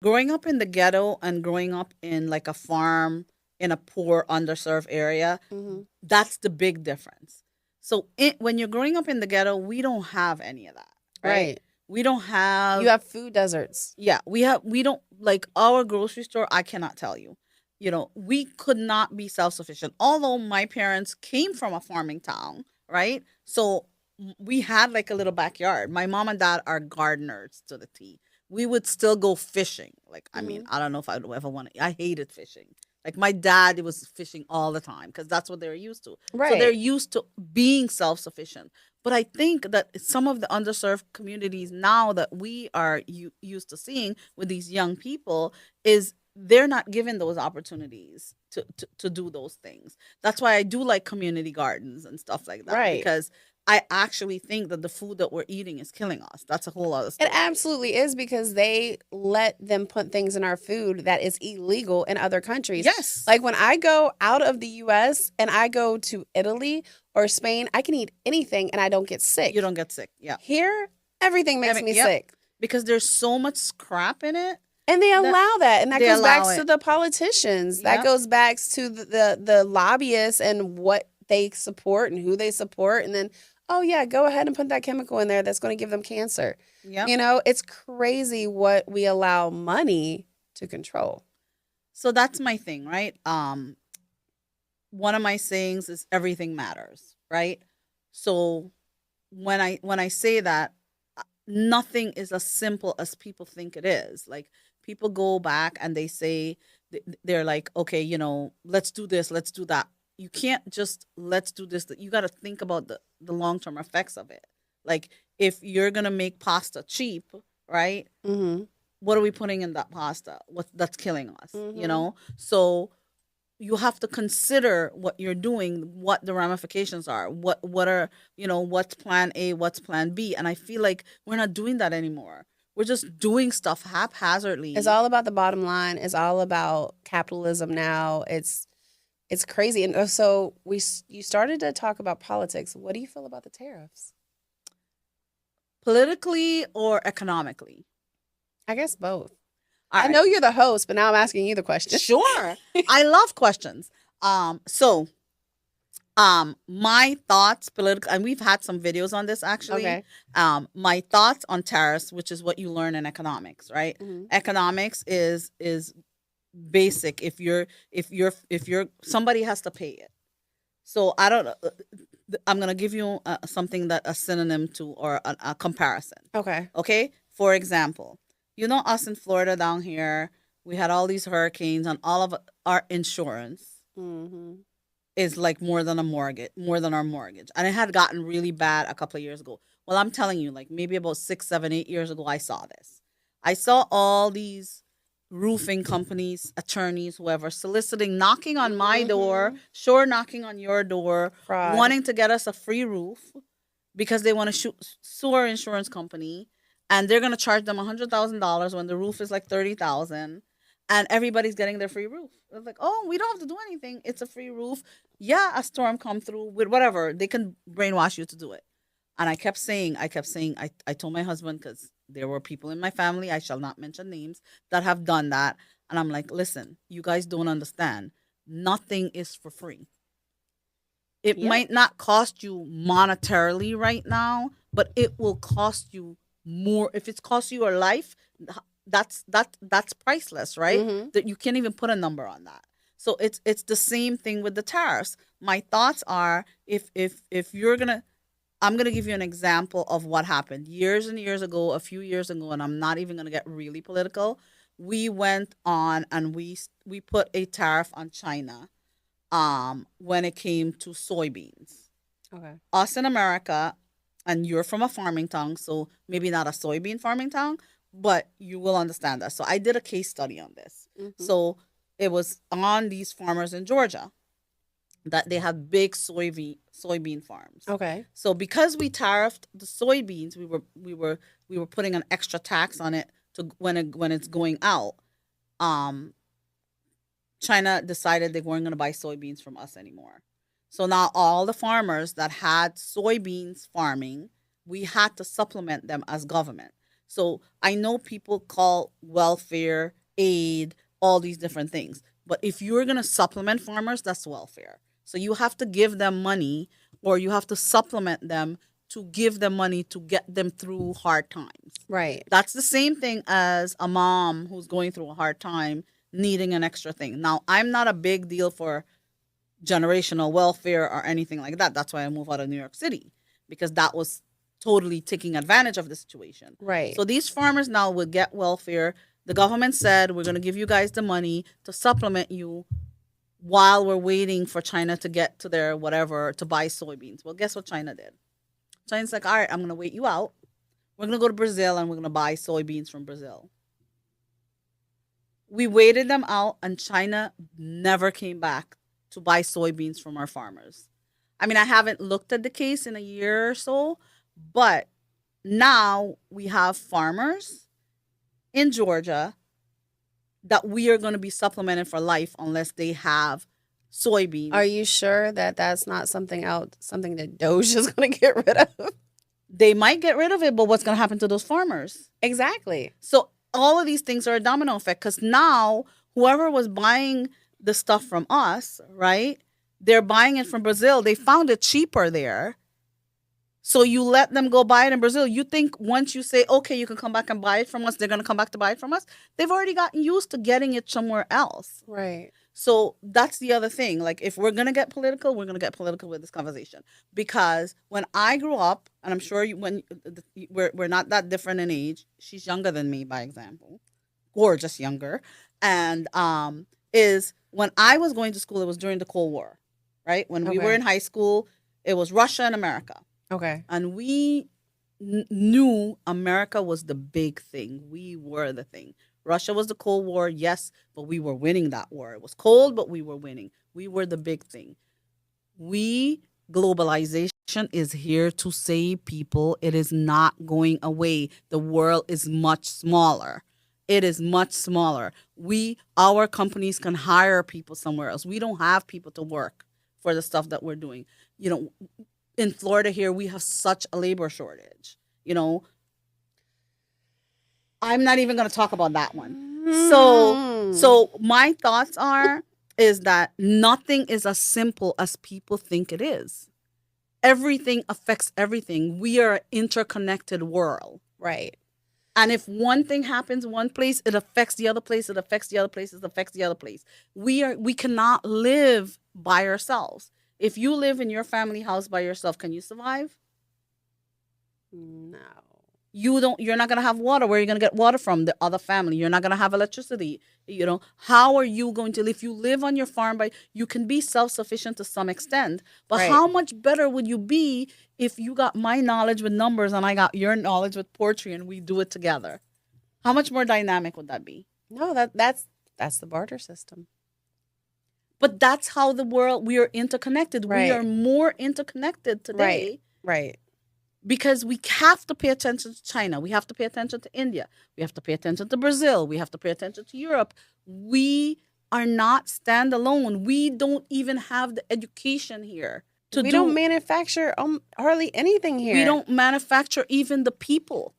growing up in the ghetto and growing up in like a farm in a poor, underserved area, Mm-hmm. that's the big difference. So when you're growing up in the ghetto, we don't have any of that, right? Right. We don't You have, have food deserts. yeah, we don't like our grocery store. I cannot tell you. We could not be self sufficient. Although my parents came from a farming town, right? So we had like a little backyard. My mom and dad are gardeners to the T. We would still go fishing. Like, I mean, Mm-hmm. I don't know if I would ever want to. I hated fishing. Like my dad was fishing all the time because that's what they're used to. So they're Right. used to being self sufficient. But I think that some of the underserved communities now that we are used to seeing with these young people is they're not given those opportunities to do those things. That's why I do like community gardens and stuff like that Right. because I actually think that the food that we're eating is killing us. That's a whole other It story. absolutely is because they let them put things in our food that is illegal in other countries. Yes. Like when I go out of the US and I go to Italy or Spain, I can eat anything and I don't get sick. You don't get sick. Yeah. Here, everything makes me Yep. sick. Because there's so much scrap in it. And they allow that. And that they goes back allow to it. the politicians. That Yep. goes back to the lobbyists and what they support and who they support. And then, oh, yeah, go ahead and put that chemical in there that's going to give them cancer. Yep. You know, it's crazy what we allow money to control. So that's my thing, right? One of my sayings is everything matters, right? So when I say that, nothing is as simple as people think it is. Like people go back and they say they're like, okay, let's do this, let's do that. You can't just let's do this. You got to think about the long term effects of it. Like if you're gonna make pasta cheap, right? Mm-hmm. What are we putting in that pasta? That's killing us, Mm-hmm. So you have to consider what you're doing, what the ramifications are, what are what's plan A, what's plan B, and I feel like we're not doing that anymore. We're just doing stuff haphazardly. It's all about the bottom line. It's all about capitalism now. It's crazy. And so you started to talk about politics. What do you feel about the tariffs? Politically or economically. I guess both. All I right. know you're the host, but now I'm asking you the question. Sure. I love questions. So my thoughts political, and we've had some videos on this actually. Okay. My thoughts on tariffs, which is what you learn in economics, right? Mm-hmm. Economics is basic. If you're somebody has to pay it. So I don't. I'm gonna give you something that a synonym to or a comparison. Okay. Okay. For example, us in Florida down here, we had all these hurricanes, and all of our insurance Mm-hmm. is like more than our mortgage. And it had gotten really bad a couple of years ago. Well, I'm telling you, like maybe about 6, 7, 8 years ago, I saw this. I saw all these roofing companies, attorneys, whoever, soliciting, knocking on my door, sure, knocking on your door, Fraud. wanting to get us a free roof because they want to sue our insurance company, and they're going to charge them $100,000 when the roof is like 30,000, and everybody's getting their free roof. It's like, oh, we don't have to do anything. It's a free roof. Yeah, a storm come through with whatever. They can brainwash you to do it. And I kept saying, I told my husband, because there were people in my family, I shall not mention names, that have done that. And I'm like, listen, you guys don't understand. Nothing is for free. It Yep. might not cost you monetarily right now, but it will cost you more. If it's cost you your life, that's priceless, right? Mm-hmm. That you can't even put a number on that. So it's the same thing with the tariffs. My thoughts are, if you're gonna, I'm gonna give you an example of what happened years and years ago, a few years ago, and I'm not even gonna get really political. We went on and we put a tariff on China when it came to soybeans. Okay. Us in America, and you're from a farming town, so maybe not a soybean farming town, but you will understand that. So I did a case study on this. Mm-hmm. So it was on these farmers in Georgia that they had big soybean farms. Okay. So because we tariffed the soybeans, we were putting an extra tax on it to when it's going out. Um, China decided they weren't going to buy soybeans from us anymore. So now all the farmers that had soybeans farming, we had to supplement them as government. So I know people call welfare, aid, all these different things. But if you're going to supplement farmers, that's welfare. So you have to give them money, or you have to supplement them to give them money to get them through hard times. Right. That's the same thing as a mom who's going through a hard time needing an extra thing. Now, I'm not a big deal for generational welfare or anything like that. That's why I moved out of New York City, because that was totally taking advantage of the situation. Right. So these farmers now will get welfare. The government said, we're going to give you guys the money to supplement you while we're waiting for China to get to their whatever to buy soybeans. Well, guess what China did? China's like, all right, I'm going to wait you out. We're going to go to Brazil and we're going to buy soybeans from Brazil. We waited them out, and China never came back to buy soybeans from our farmers. I mean, I haven't looked at the case in a year or so, but now we have farmers in Georgia that we are going to be supplemented for life unless they have soybeans. Are you sure that that's not something that Doge is going to get rid of? They might get rid of it, but what's going to happen to those farmers? Exactly. So all of these things are a domino effect, because now whoever was buying the stuff from us, right, they're buying it from Brazil. They found it cheaper there. So you let them go buy it in Brazil. You think once you say, okay, you can come back and buy it from us, they're going to come back to buy it from us? They've already gotten used to getting it somewhere else. Right. So that's the other thing. Like, if we're going to get political, we're going to get political with this conversation. Because when I grew up, and I'm sure we're not that different in age. She's younger than me, by example. Gorgeous younger. And is when I was going to school, it was during the Cold War, right? When we were in high school, it was Russia and America. Okay. And we knew America was the big thing. We were the thing. Russia was the Cold War, yes, but we were winning that war. It was cold, but we were winning. We were the big thing. Globalization is here to save people. It is not going away. The world is much smaller. It is much smaller. Our companies can hire people somewhere else. We don't have people to work for the stuff that we're doing. You know, in Florida here, we have such a labor shortage. You know, I'm not even going to talk about that one. So my thoughts is that nothing is as simple as people think it is. Everything affects everything. We are an interconnected world. Right. And if one thing happens one place, it affects the other place, it affects the other place, it affects the other place. We cannot live by ourselves. If you live in your family house by yourself, can you survive? No. You're not going to have water. Where are you going to get water from? The other family. You're not going to have electricity. You know, how are you going to, if you live on your farm, you can be self-sufficient to some extent, but Right. How much better would you be if you got my knowledge with numbers and I got your knowledge with poetry and we do it together? How much more dynamic would that be? No, that's the barter system. But that's how we are interconnected. Right. We are more interconnected today. Right. Because we have to pay attention to China. We have to pay attention to India. We have to pay attention to Brazil. We have to pay attention to Europe. We are not standalone. We don't even have the education here. We don't manufacture hardly anything here. We don't manufacture even the people.